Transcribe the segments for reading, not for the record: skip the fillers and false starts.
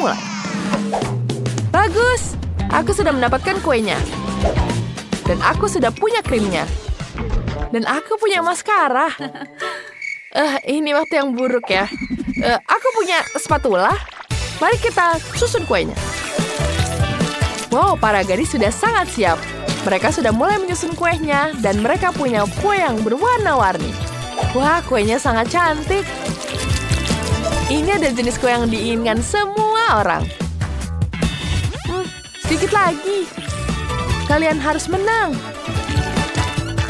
mulai. Bagus, aku sudah mendapatkan kuenya. Dan aku sudah punya krimnya. Dan aku punya maskara. Ini waktu yang buruk ya. Aku punya spatula. Mari kita susun kuenya. Wow, para gadis sudah sangat siap. Mereka sudah mulai menyusun kuenya. Dan mereka punya kue yang berwarna-warni. Wah, kuenya sangat cantik. Ini ada jenis kue yang diinginkan semua orang. Sedikit lagi. Kalian harus menang.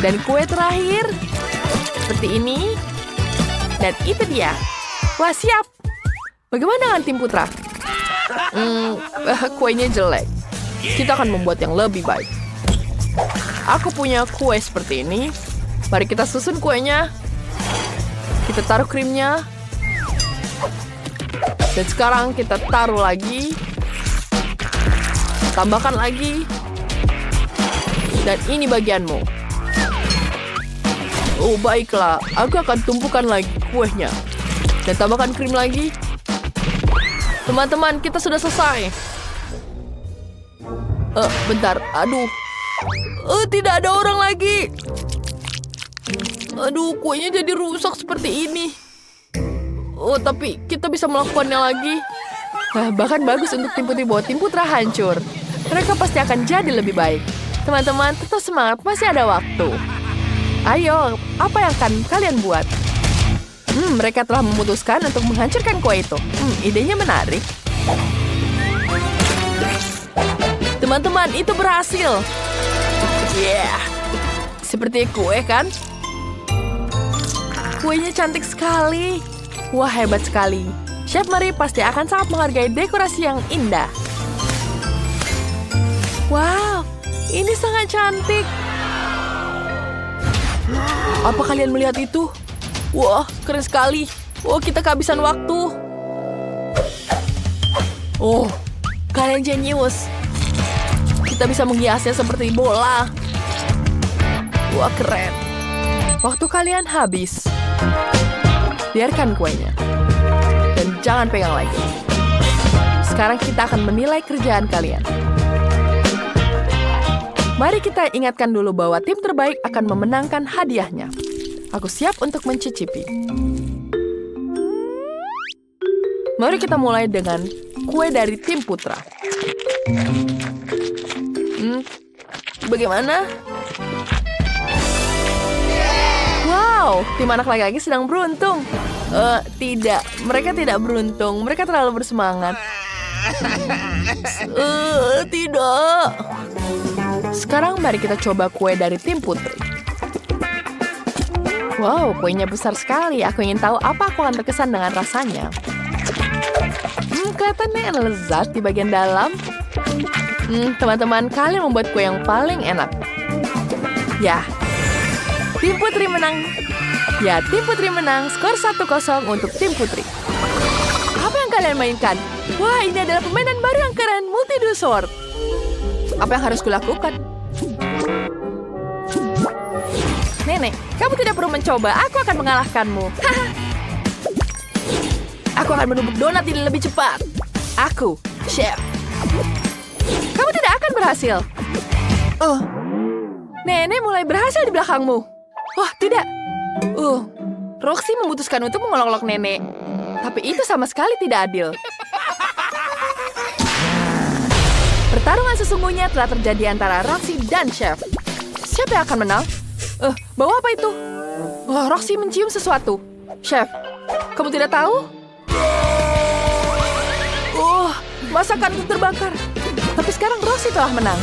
Dan kue terakhir. Seperti ini. Dan itu dia. Wah, siap. Bagaimana dengan tim putra? Kuenya jelek. Kita akan membuat yang lebih baik. Aku punya kue seperti ini. Mari kita susun kuenya. Kita taruh krimnya. Dan sekarang kita taruh lagi. Tambahkan lagi. Dan ini bagianmu. Oh, baiklah. Aku akan tumpukan lagi kuenya. Dan tambahkan krim lagi. Teman-teman, kita sudah selesai. Bentar. Aduh. Tidak ada orang lagi. Aduh, kuenya jadi rusak seperti ini. Tapi kita bisa melakukannya lagi. Bahkan bagus untuk tim putri bahwa tim putra hancur. Mereka pasti akan jadi lebih baik. Teman-teman, tetap semangat, masih ada waktu. Ayo, apa yang akan kalian buat? Mereka telah memutuskan untuk menghancurkan kue itu. Idenya menarik. Teman-teman, itu berhasil. Yeah. Seperti kue, kan? Kuenya cantik sekali. Wah, hebat sekali. Chef Marie pasti akan sangat menghargai dekorasi yang indah. Wow, ini sangat cantik. Apa kalian melihat itu? Wah, keren sekali. Wah, kita kehabisan waktu. Oh, kalian jenius. Kita bisa menghiasnya seperti bola. Wah, keren. Waktu kalian habis. Biarkan kuenya. Dan jangan pegang lagi. Sekarang kita akan menilai kerjaan kalian. Mari kita ingatkan dulu bahwa tim terbaik akan memenangkan hadiahnya. Aku siap untuk mencicipi. Mari kita mulai dengan kue dari tim putra. Bagaimana? Wow, tim anak laki-laki sedang beruntung. Tidak, mereka tidak beruntung. Mereka terlalu bersemangat. Tidak. Sekarang mari kita coba kue dari tim putri. Wow, kuenya besar sekali. Aku ingin tahu apa aku akan terkesan dengan rasanya. Kelihatannya lezat di bagian dalam. Teman-teman, kalian membuat kue yang paling enak. Ya, tim putri menang. Ya, tim putri menang. Skor 1-0 untuk tim putri. Apa yang kalian mainkan? Wah, ini adalah permainan baru yang keren, Multi-Do Sword. Apa yang harus kulakukan? Nenek, kamu tidak perlu mencoba. Aku akan mengalahkanmu. Aku akan menumbuk donat ini lebih cepat. Aku, chef. Kamu tidak akan berhasil. Nenek mulai berhasil di belakangmu. Wah, tidak. Roxy memutuskan untuk mengolok-olok nenek. Tapi itu sama sekali tidak adil. Pertarungan sesungguhnya telah terjadi antara Roxy dan Chef. Siapa yang akan menang? Bawa apa itu? Roxy mencium sesuatu. Chef, kamu tidak tahu? Masakan itu terbakar. Tapi sekarang Roxy telah menang.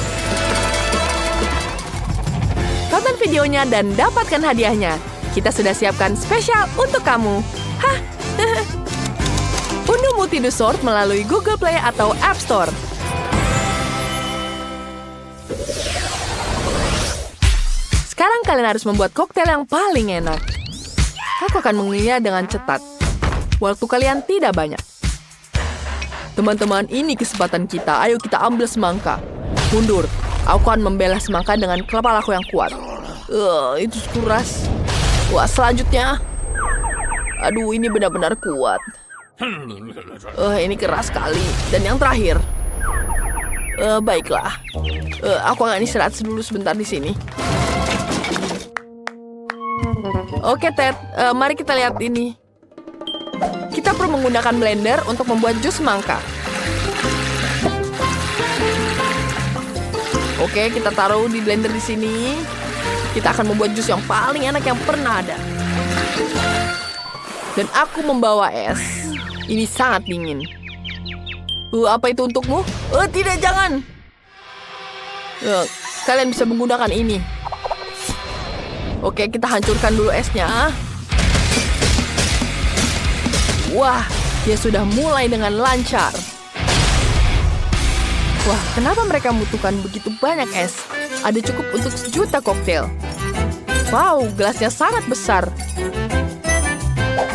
Tonton videonya dan dapatkan hadiahnya. Kita sudah siapkan spesial untuk kamu. Unduh Multi-Do Sword melalui Google Play atau App Store. Sekarang kalian harus membuat koktail yang paling enak. Aku akan mengunyahnya dengan cepat. Waktu kalian tidak banyak. Teman-teman, ini kesempatan kita. Ayo kita ambil semangka. Mundur. Aku akan membela semangka dengan kepalaku yang kuat. Itu keras. Wah, selanjutnya. Aduh, ini benar-benar kuat. Ini keras sekali. Dan yang terakhir. Baiklah. Aku akan istirahat dulu sebentar di sini. Oke, Ted. Mari kita lihat ini. Kita perlu menggunakan blender untuk membuat jus semangka. Oke, kita taruh di blender di sini. Kita akan membuat jus yang paling enak yang pernah ada. Dan aku membawa es. Ini sangat dingin. Apa itu untukmu? Tidak, jangan. Kalian bisa menggunakan ini. Oke, kita hancurkan dulu esnya. Wah, dia sudah mulai dengan lancar. Wah, kenapa mereka membutuhkan begitu banyak es? Ada cukup untuk 1 juta koktail. Wow, gelasnya sangat besar.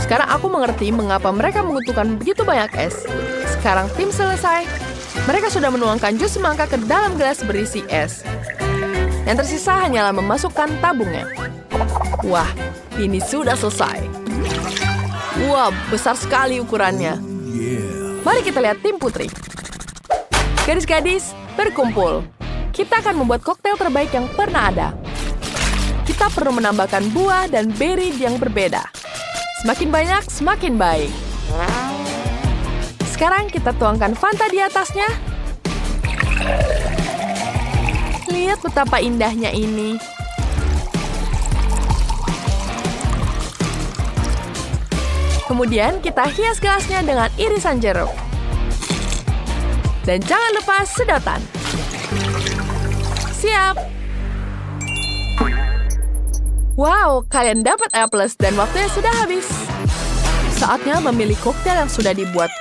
Sekarang aku mengerti mengapa mereka membutuhkan begitu banyak es. Sekarang tim selesai. Mereka sudah menuangkan jus semangka ke dalam gelas berisi es. Yang tersisa hanyalah memasukkan tabungnya. Wah, ini sudah selesai. Wah, besar sekali ukurannya. Mari kita lihat tim putri. Gadis-gadis, berkumpul. Kita akan membuat koktail terbaik yang pernah ada. Kita perlu menambahkan buah dan beri yang berbeda. Semakin banyak, semakin baik. Sekarang kita tuangkan Fanta di atasnya. Lihat betapa indahnya ini. Kemudian kita hias gelasnya dengan irisan jeruk. Dan jangan lupa sedotan. Siap. Wow, kalian dapat A+ dan waktunya sudah habis. Saatnya memilih koktail yang sudah dibuat.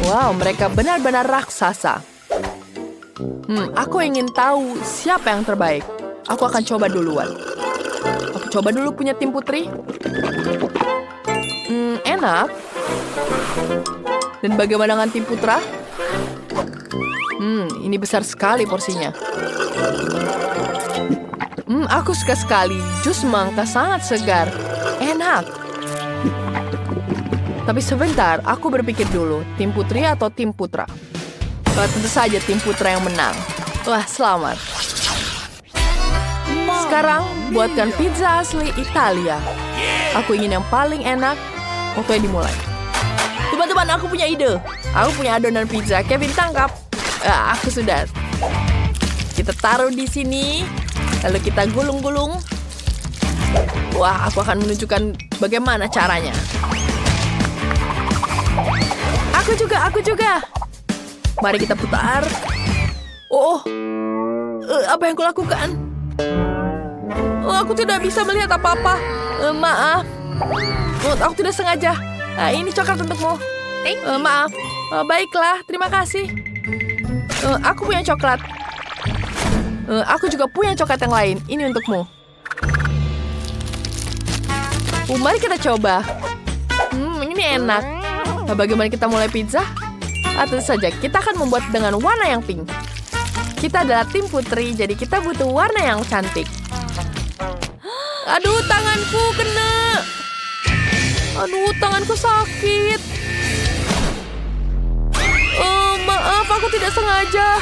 Wow, mereka benar-benar raksasa. Aku ingin tahu siapa yang terbaik. Aku akan coba duluan. Aku coba dulu punya tim putri. Enak. Dan bagaimana dengan tim putra? Ini besar sekali porsinya. Aku suka sekali. Jus semangka sangat segar. Enak. Tapi sebentar, aku berpikir dulu. Tim putri atau tim putra? Tentu saja tim putra yang menang. Wah, selamat. Sekarang, buatkan pizza asli Italia. Aku ingin yang paling enak. Waktunya dimulai. Teman-teman, aku punya ide. Aku punya adonan pizza. Kevin, tangkap. Aku sudah. Kita taruh di sini. Lalu kita gulung-gulung. Wah, aku akan menunjukkan bagaimana caranya. Aku juga. Mari kita putar. Apa yang kulakukan? Aku tidak bisa melihat apa-apa. Maaf. Aku tidak sengaja. Ini coklat untukmu. Maaf. Baiklah, terima kasih. Aku punya coklat. Aku juga punya coklat yang lain. Ini untukmu. Mari kita coba. Ini enak. Bagaimana kita mulai pizza? Tentu saja, kita akan membuat dengan warna yang pink. Kita adalah tim putri, jadi kita butuh warna yang cantik. Aduh, tanganku kena. Aduh, tanganku sakit. Maaf, aku tidak sengaja.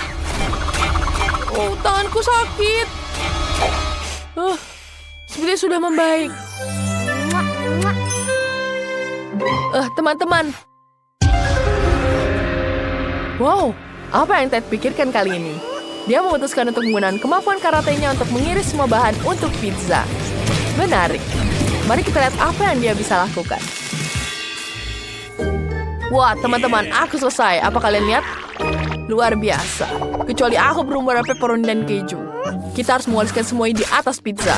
Tanganku sakit. Sepertinya sudah membaik. Teman-teman. Wow, apa yang Ted pikirkan kali ini? Dia memutuskan untuk menggunakan kemampuan karatenya untuk mengiris semua bahan untuk pizza. Menarik. Mari kita lihat apa yang dia bisa lakukan. Wah, teman-teman, aku selesai. Apa kalian lihat? Luar biasa. Kecuali aku berumur pepperoni dan keju. Kita harus mengoleskan semuanya di atas pizza.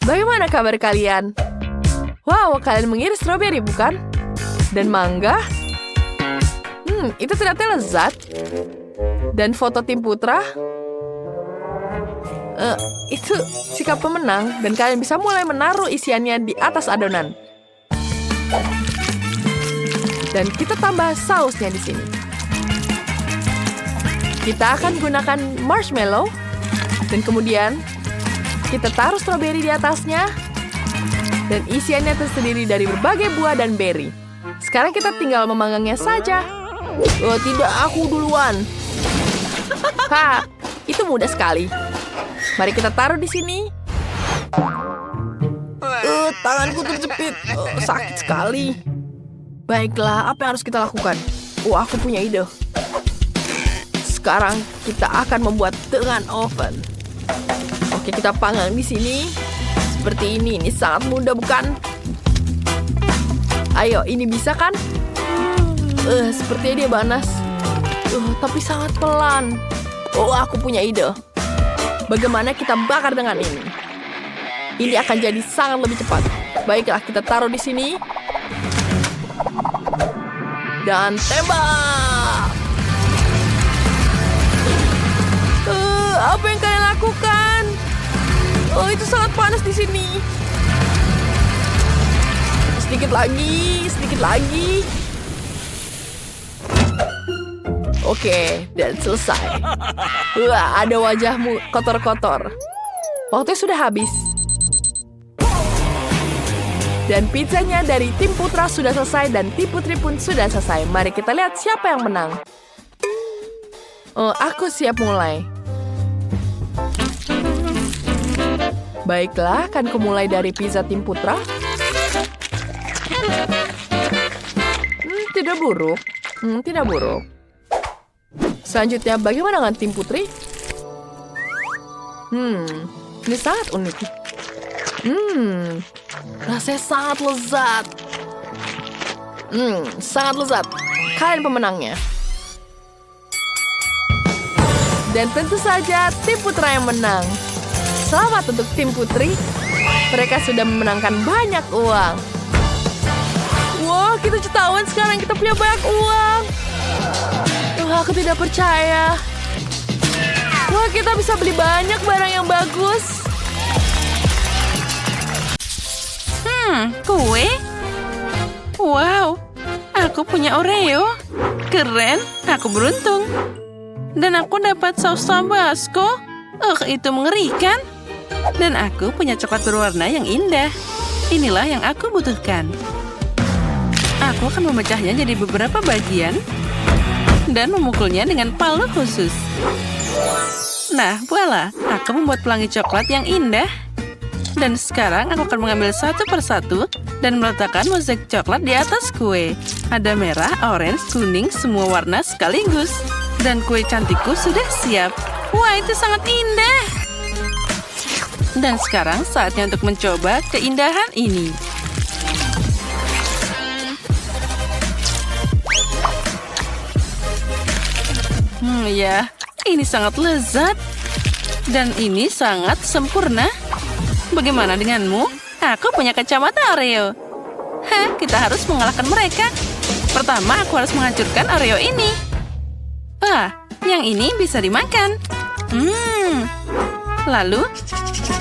Bagaimana kabar kalian? Wow, kalian mengiris stroberi, bukan? Dan mangga? Itu ternyata lezat. Dan foto tim putra? Itu sikap pemenang. Dan kalian bisa mulai menaruh isiannya di atas adonan. Dan kita tambah sausnya di sini. Kita akan gunakan marshmallow. Dan kemudian Kita taruh stroberi di atasnya. Dan isiannya terdiri dari berbagai buah dan beri. Sekarang kita tinggal memanggangnya saja. Oh, tidak, aku duluan. Itu mudah sekali. Mari kita taruh di sini. Tanganku terjepit. Sakit sekali. Baiklah, apa yang harus kita lakukan? Aku punya ide. Sekarang kita akan membuat dengan oven. Oke, kita panggang di sini. Seperti ini. Ini sangat mudah, bukan? Ayo, ini bisa kan? Sepertinya dia panas. Tapi sangat pelan. Aku punya ide. Bagaimana kita bakar dengan ini? Ini akan jadi sangat lebih cepat. Baiklah, kita taruh di sini. Dan tembak! Apa yang kalian lakukan? Itu sangat panas di sini. Sedikit lagi, sedikit lagi. Oke, dan selesai. Ada wajahmu kotor-kotor. Waktunya sudah habis. Dan pizzanya dari tim putra sudah selesai dan tim putri pun sudah selesai. Mari kita lihat siapa yang menang. Aku siap mulai. Baiklah, akan kumulai dari pizza tim putra. Tidak buruk. Tidak buruk. Selanjutnya, bagaimana dengan tim putri? Ini sangat unik. Rasanya sangat lezat. Sangat lezat. Kalian pemenangnya. Dan tentu saja tim putra yang menang. Selamat untuk tim putri. Mereka sudah memenangkan banyak uang. Wah, kita ketahuan sekarang kita punya banyak uang. Aku tidak percaya. Wah, kita bisa beli banyak barang yang bagus. Kue? Wow, aku punya Oreo. Keren, aku beruntung. Dan aku dapat saus Tabasco. Itu mengerikan. Dan aku punya coklat berwarna yang indah. Inilah yang aku butuhkan. Aku akan memecahnya jadi beberapa bagian dan memukulnya dengan palu khusus. Nah, voila, aku membuat pelangi coklat yang indah. Dan sekarang aku akan mengambil satu persatu dan meletakkan mozaik coklat di atas kue. Ada merah, orange, kuning, semua warna sekaligus. Dan kue cantikku sudah siap. Wah, itu sangat indah. Dan sekarang saatnya untuk mencoba keindahan ini. Ya, ini sangat lezat. Dan ini sangat sempurna. Bagaimana denganmu? Aku punya kacamata Oreo. Kita harus mengalahkan mereka. Pertama, aku harus menghancurkan Oreo ini. Yang ini bisa dimakan. Lalu,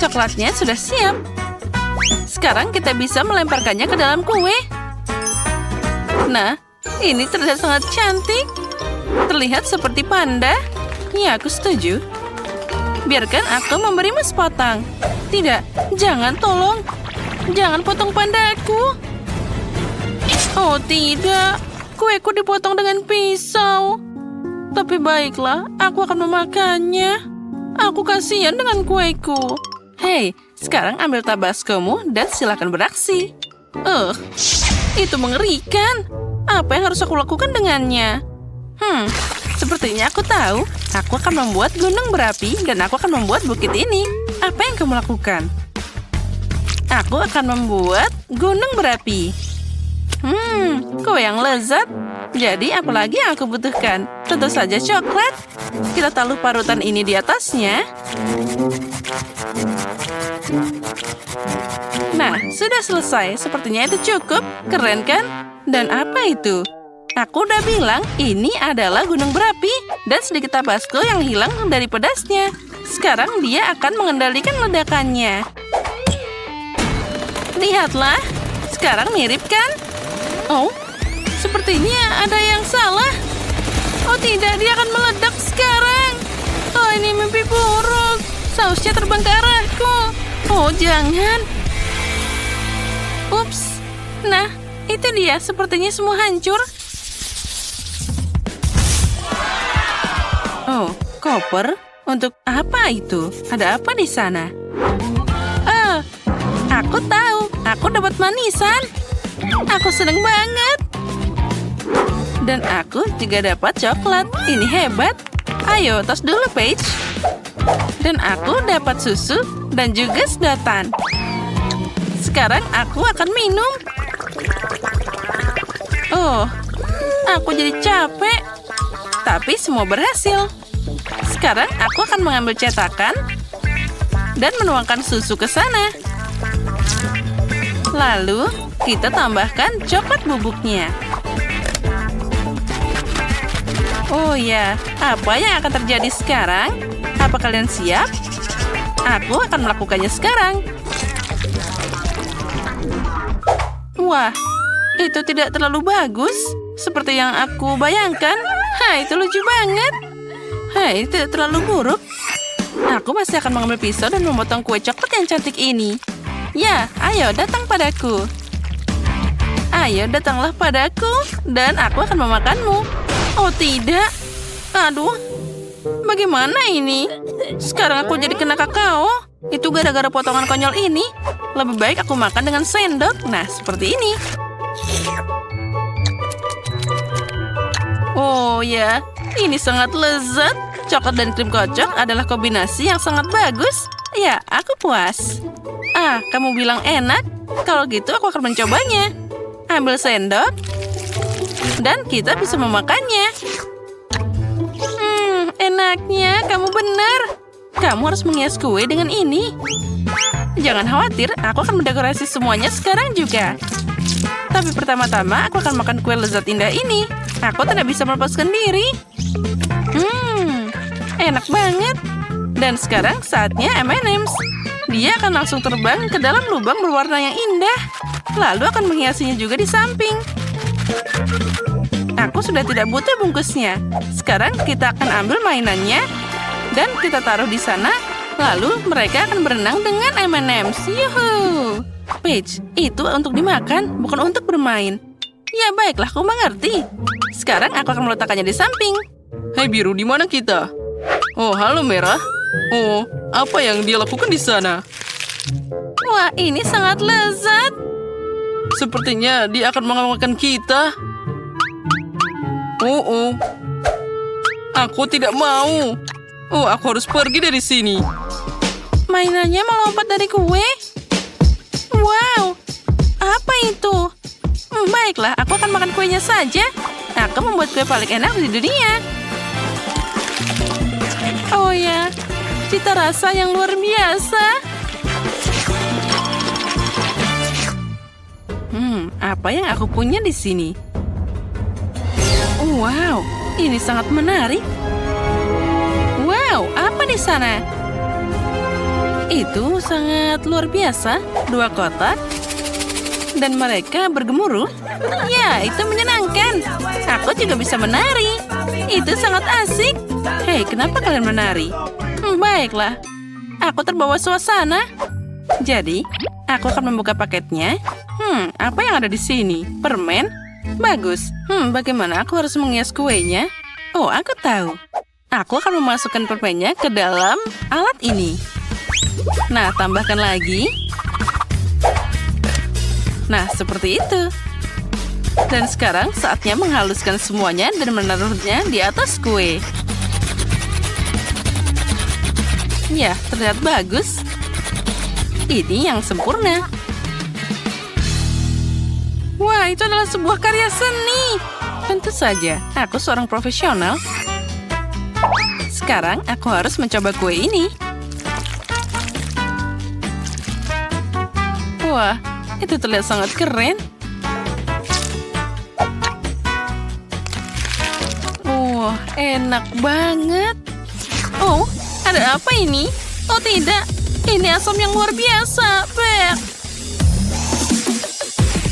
coklatnya sudah siap. Sekarang kita bisa melemparkannya ke dalam kue. Nah, ini terlihat sangat cantik. Terlihat seperti panda. Ya, aku setuju. Biarkan aku memberimu sepotong. Tidak, jangan, tolong. Jangan potong pandaku. Oh, tidak. Kueku dipotong dengan pisau. Tapi baiklah, aku akan memakannya. Aku kasihan dengan kueku. Hei, sekarang ambil tabascomu dan silakan beraksi. Itu mengerikan. Apa yang harus aku lakukan dengannya? Sepertinya aku tahu. Aku akan membuat gunung berapi dan aku akan membuat bukit ini. Apa yang kamu lakukan? Aku akan membuat gunung berapi. Kue yang lezat. Jadi apalagi yang aku butuhkan? Tentu saja coklat. Kita taruh parutan ini di atasnya. Nah, sudah selesai. Sepertinya itu cukup. Keren kan? Dan apa itu? Aku udah bilang ini adalah gunung berapi dan sedikit tabasco yang hilang dari pedasnya. Sekarang dia akan mengendalikan ledakannya. Lihatlah, sekarang mirip kan? Oh, sepertinya ada yang salah. Oh tidak, dia akan meledak sekarang. Oh, ini mimpi buruk. Sausnya terbang ke arahku. Oh, jangan. Ups. Nah, itu dia. Sepertinya semua hancur. Oh, koper? Untuk apa itu? Ada apa di sana? Oh, aku tahu. Aku dapat manisan. Aku seneng banget. Dan aku juga dapat coklat. Ini hebat. Ayo, tos dulu, Paige. Dan aku dapat susu dan juga sedotan. Sekarang aku akan minum. Oh, aku jadi capek. Tapi semua berhasil. Sekarang aku akan mengambil cetakan dan menuangkan susu ke sana. Lalu, kita tambahkan coklat bubuknya. Oh ya, apa yang akan terjadi sekarang? Apa kalian siap? Aku akan melakukannya sekarang. Wah, itu tidak terlalu bagus. Seperti yang aku bayangkan. Itu lucu banget. Itu tidak terlalu buruk. Aku masih akan mengambil pisau dan memotong kue coklat yang cantik ini. Ya, ayo datang padaku. Ayo datanglah padaku. Dan aku akan memakanmu. Oh tidak. Aduh. Bagaimana ini? Sekarang aku jadi kena kakao. Itu gara-gara potongan konyol ini. Lebih baik aku makan dengan sendok. Nah, seperti ini. Oh ya, ini sangat lezat. Coklat dan krim kocok adalah kombinasi yang sangat bagus. Ya, aku puas. Kamu bilang enak? Kalau gitu aku akan mencobanya. Ambil sendok. Dan kita bisa memakannya. Enaknya, kamu benar. Kamu harus menghias kue dengan ini. Jangan khawatir, aku akan mendekorasi semuanya sekarang juga. Tapi pertama-tama, aku akan makan kue lezat indah ini. Aku tidak bisa melepaskan diri. Enak banget. Dan sekarang saatnya M&M's. Dia akan langsung terbang ke dalam lubang berwarna yang indah. Lalu akan menghiasinya juga di samping. Aku sudah tidak butuh bungkusnya. Sekarang kita akan ambil mainannya. Dan kita taruh di sana. Lalu mereka akan berenang dengan M&M's. Yuhu! Paige, itu untuk dimakan, bukan untuk bermain. Ya baiklah, aku mengerti. Sekarang aku akan meletakkannya di samping. Hai biru, di mana kita? Oh, halo merah. Oh, apa yang dia lakukan di sana? Wah, ini sangat lezat. Sepertinya dia akan mengamalkan kita. Oh. Aku tidak mau. Oh, aku harus pergi dari sini. Mainannya melompat dari kue. Wow, apa itu? Baiklah, aku akan makan kuenya saja. Aku membuat kue paling enak di dunia. Oh ya, cita rasa yang luar biasa. Apa yang aku punya di sini? Wow, ini sangat menarik. Wow, apa di sana? Itu sangat luar biasa. 2 kotak. Dan mereka bergemuruh. Ya, itu menyenangkan. Aku juga bisa menari. Itu sangat asik. Hei, kenapa kalian menari? Baiklah. Aku terbawa suasana. Jadi, aku akan membuka paketnya. Apa yang ada di sini? Permen? Bagus. Bagaimana aku harus menghias kuenya? Oh, aku tahu. Aku akan memasukkan permennya ke dalam alat ini. Nah, tambahkan lagi. Nah, seperti itu. Dan sekarang saatnya menghaluskan semuanya dan menaruhnya di atas kue. Ya, terlihat bagus. Ini yang sempurna. Wah, itu adalah sebuah karya seni. Tentu saja, aku seorang profesional. Sekarang aku harus mencoba kue ini. Wah, itu terlihat sangat keren. Wah, enak banget. Oh, ada apa ini? Oh tidak, ini asam yang luar biasa. Bek.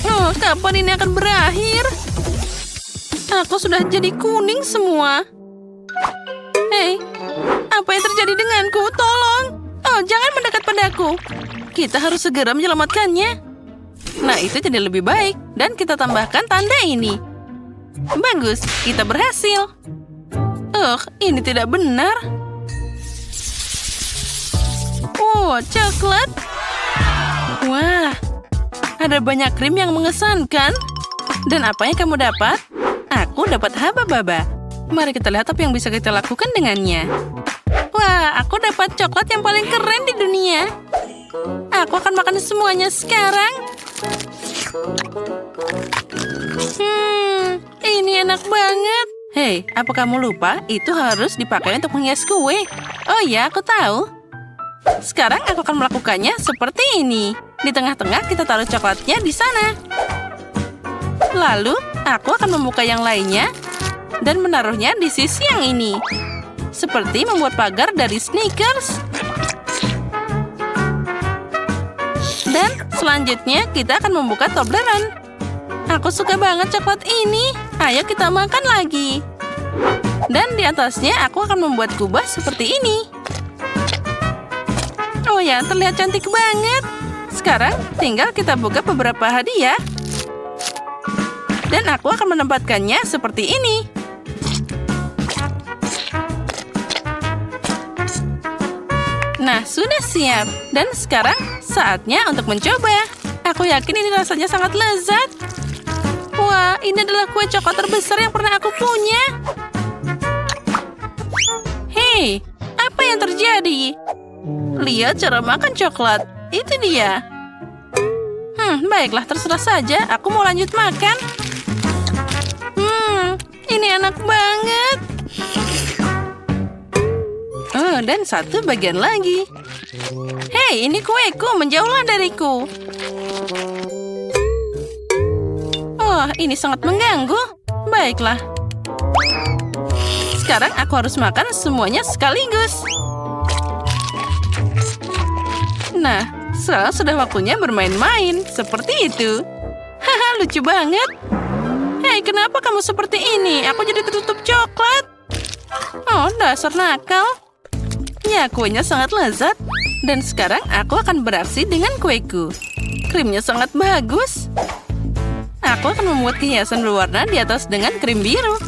Oh, kapan ini akan berakhir? Aku sudah jadi kuning semua. Hei, apa yang terjadi denganku? Tolong. Oh, jangan mendekat padaku. Kita harus segera menyelamatkannya. Nah, itu jadi lebih baik. Dan kita tambahkan tanda ini. Bagus, kita berhasil. Ini tidak benar. Oh, coklat. Wah, ada banyak krim yang mengesankan. Dan apa yang kamu dapat? Aku dapat haba-baba. Mari kita lihat apa yang bisa kita lakukan dengannya. Wah, aku dapat coklat yang paling keren di dunia. Aku akan makan semuanya sekarang. Ini enak banget. Hei, apa kamu lupa? Itu harus dipakai untuk menghias kue. Oh ya, aku tahu. Sekarang aku akan melakukannya seperti ini. Di tengah-tengah kita taruh coklatnya di sana. Lalu, aku akan membuka yang lainnya dan menaruhnya di sisi yang ini. Seperti membuat pagar dari Snickers. Dan selanjutnya kita akan membuka Toblerone. Aku suka banget coklat ini. Ayo kita makan lagi. Dan di atasnya aku akan membuat kubah seperti ini. Oh ya, terlihat cantik banget. Sekarang tinggal kita buka beberapa hadiah. Dan aku akan menempatkannya seperti ini. Nah, sudah siap. Dan sekarang saatnya untuk mencoba. Aku yakin ini rasanya sangat lezat. Wah, ini adalah kue coklat terbesar yang pernah aku punya. Hei, apa yang terjadi? Lihat cara makan coklat. Itu dia. Baiklah, terserah saja. Aku mau lanjut makan. Ini enak banget. Dan satu bagian lagi. Hei, ini kueku. Menjauhlah dariku. Oh, ini sangat mengganggu. Baiklah. Sekarang aku harus makan semuanya sekaligus. Nah, sekarang sudah waktunya bermain-main. Seperti itu. Haha, lucu banget. Hei, kenapa kamu seperti ini? Aku jadi tertutup coklat. Oh, dasar nakal. Ya, kuenya sangat lezat. Dan sekarang aku akan beraksi dengan kueku. Krimnya sangat bagus. Aku akan membuat hiasan berwarna di atas dengan krim biru.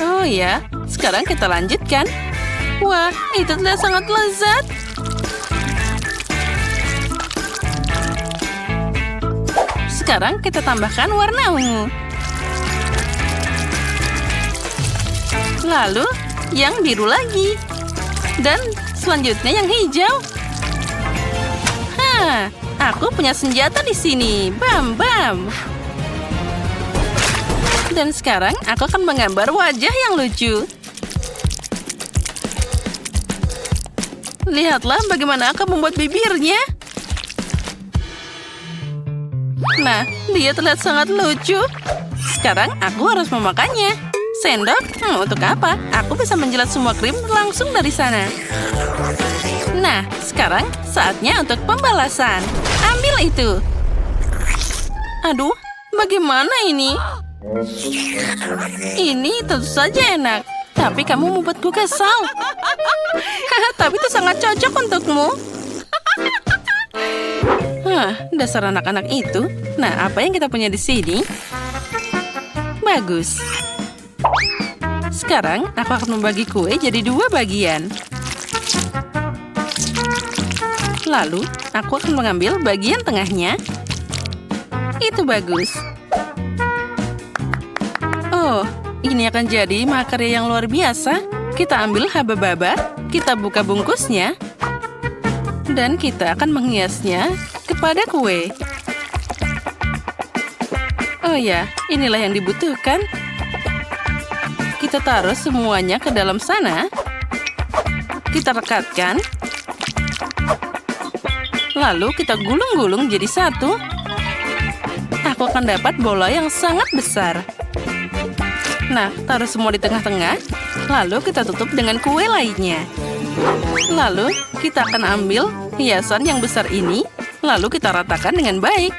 Oh ya, sekarang kita lanjutkan. Wah, itu terlihat sangat lezat. Sekarang kita tambahkan warna ungu. Lalu, yang biru lagi. Dan selanjutnya yang hijau. Aku punya senjata di sini. Bam, bam. Dan sekarang aku akan menggambar wajah yang lucu. Lihatlah bagaimana aku membuat bibirnya. Nah, dia terlihat sangat lucu. Sekarang aku harus memakannya. Sendok? Untuk apa? Aku bisa menjilat semua krim langsung dari sana. Nah, sekarang saatnya untuk pembalasan. Ambil itu. Aduh, bagaimana ini? Ini tentu saja enak. Tapi kamu membuatku kesal. Tapi itu sangat cocok untukmu. Dasar anak-anak itu. Nah, apa yang kita punya di sini? Bagus. Sekarang aku akan membagi kue jadi 2 bagian. Lalu, aku akan mengambil bagian tengahnya. Itu bagus. Oh, ini akan jadi makarya yang luar biasa. Kita ambil haba-baba, kita buka bungkusnya, dan kita akan menghiasnya kepada kue. Oh ya, inilah yang dibutuhkan. Kita taruh semuanya ke dalam sana. Kita rekatkan. Lalu kita gulung-gulung jadi satu. Aku akan dapat bola yang sangat besar. Nah, taruh semua di tengah-tengah. Lalu kita tutup dengan kue lainnya. Lalu kita akan ambil hiasan yang besar ini. Lalu kita ratakan dengan baik.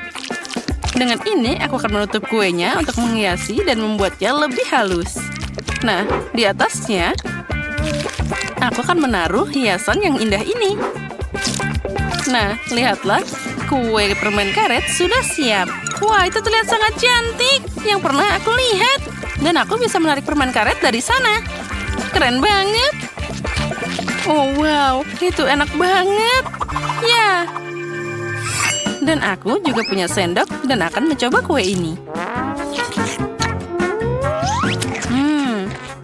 Dengan ini aku akan menutup kuenya untuk menghiasi dan membuatnya lebih halus. Nah, di atasnya aku akan menaruh hiasan yang indah ini. Nah, lihatlah. Kue permen karet sudah siap. Wah, itu terlihat sangat cantik. Yang pernah aku lihat. Dan aku bisa menarik permen karet dari sana. Keren banget. Oh, wow. Itu enak banget. Ya. Dan aku juga punya sendok dan akan mencoba kue ini.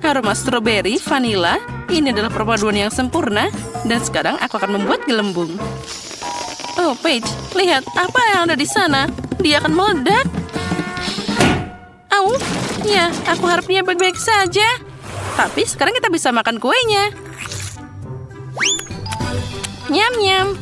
Aroma stroberi, vanila. Ini adalah perpaduan yang sempurna. Dan sekarang aku akan membuat gelembung. Oh, Paige, lihat apa yang ada di sana. Dia akan meledak. Au, ya, aku harap dia baik-baik saja. Tapi sekarang kita bisa makan kuenya. Nyam-nyam.